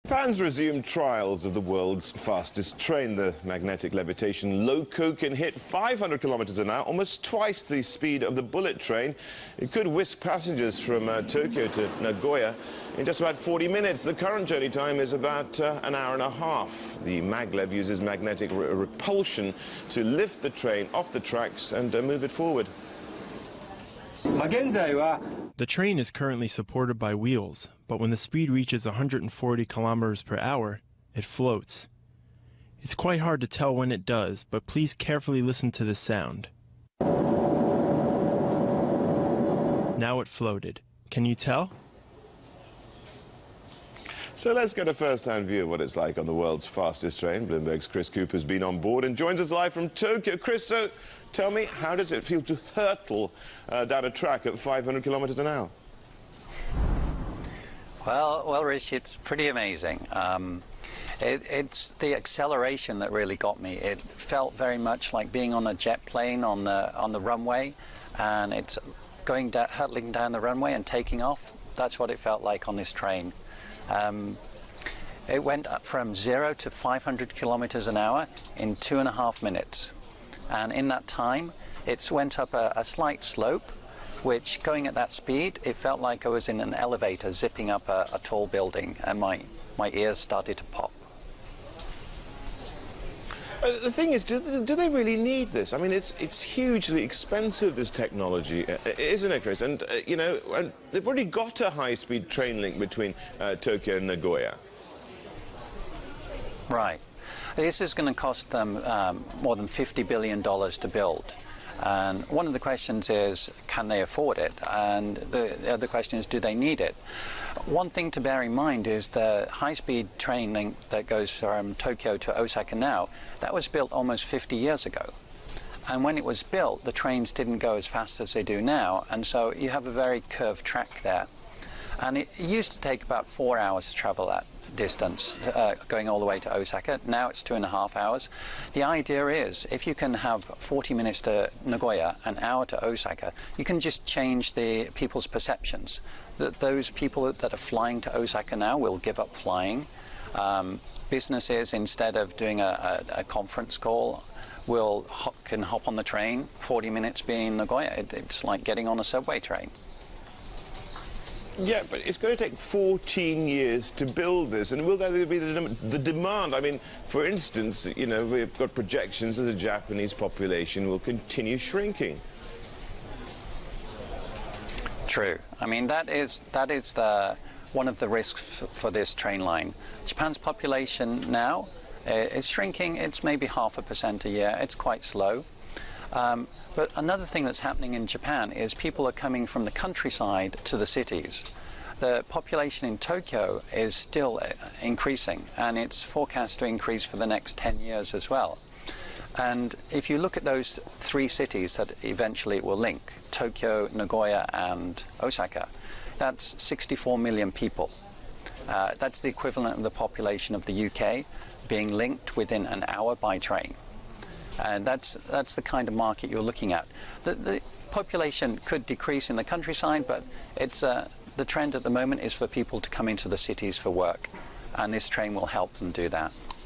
Japan's resumed trials of the world's fastest train. The magnetic levitation Loco can hit 500 kilometers an hour, almost twice the speed of the bullet train. It could whisk passengers from Tokyo to Nagoya in just about 40 minutes. The current journey time is about an hour and a half. The maglev uses magnetic repulsion to lift the train off the tracks and move it forward. The train is currently supported by wheels, but when the speed reaches 140 kilometers per hour, it floats. It's quite hard to tell when it does, but please carefully listen to the sound. Now it floated. Can you tell? So let's get a first-hand view of what it's like on the world's fastest train. Bloomberg's Chris Cooper has been on board and joins us live from Tokyo. Chris, so tell me, how does it feel to hurtle down a track at 500 kilometers an hour? Well, Rich, it's pretty amazing. It's the acceleration that really got me. It felt very much like being on a jet plane on the runway, and it's going hurtling down the runway and taking off. That's what it felt like on this train. It went up from 0 to 500 kilometers an hour in 2.5 minutes. And in that time, it went up a slight slope, which, going at that speed, it felt like I was in an elevator zipping up a tall building, and my ears started to pop. The thing is, do they really need this? I mean, it's hugely expensive, this technology, isn't it, Chris? And, you know, and they've already got a high-speed train link between Tokyo and Nagoya. Right. This is going to cost them more than $50 billion to build. And one of the questions is, can they afford it? And the other question is, do they need it? One thing to bear in mind is the high-speed train link that goes from Tokyo to Osaka now, that was built almost 50 years ago. And when it was built, the trains didn't go as fast as they do now, and so you have a very curved track there. And it used to take about 4 hours to travel that distance, going all the way to Osaka. Now it's 2.5 hours. The idea is, if you can have 40 minutes to Nagoya, an hour to Osaka, you can just change the people's perceptions. That those people that are flying to Osaka now will give up flying. Businesses, instead of doing a conference call, can hop on the train. 40 minutes being Nagoya. It's like getting on a subway train. Yeah, but it's going to take 14 years to build this, and will there be the demand? I mean, for instance, you know, we've got projections that the Japanese population will continue shrinking. True. I mean, that is one of the risks for this train line. Japan's population now is shrinking. It's maybe 0.5% a year. It's quite slow. But another thing that's happening in Japan is people are coming from the countryside to the cities. The population in Tokyo is still increasing, and it's forecast to increase for the next 10 years as well. And if you look at those 3 cities that eventually it will link, Tokyo, Nagoya and Osaka, that's 64 million people. That's the equivalent of the population of the UK being linked within an hour by train. And that's the kind of market you're looking at. The population could decrease in the countryside, but it's the trend at the moment is for people to come into the cities for work, and this train will help them do that.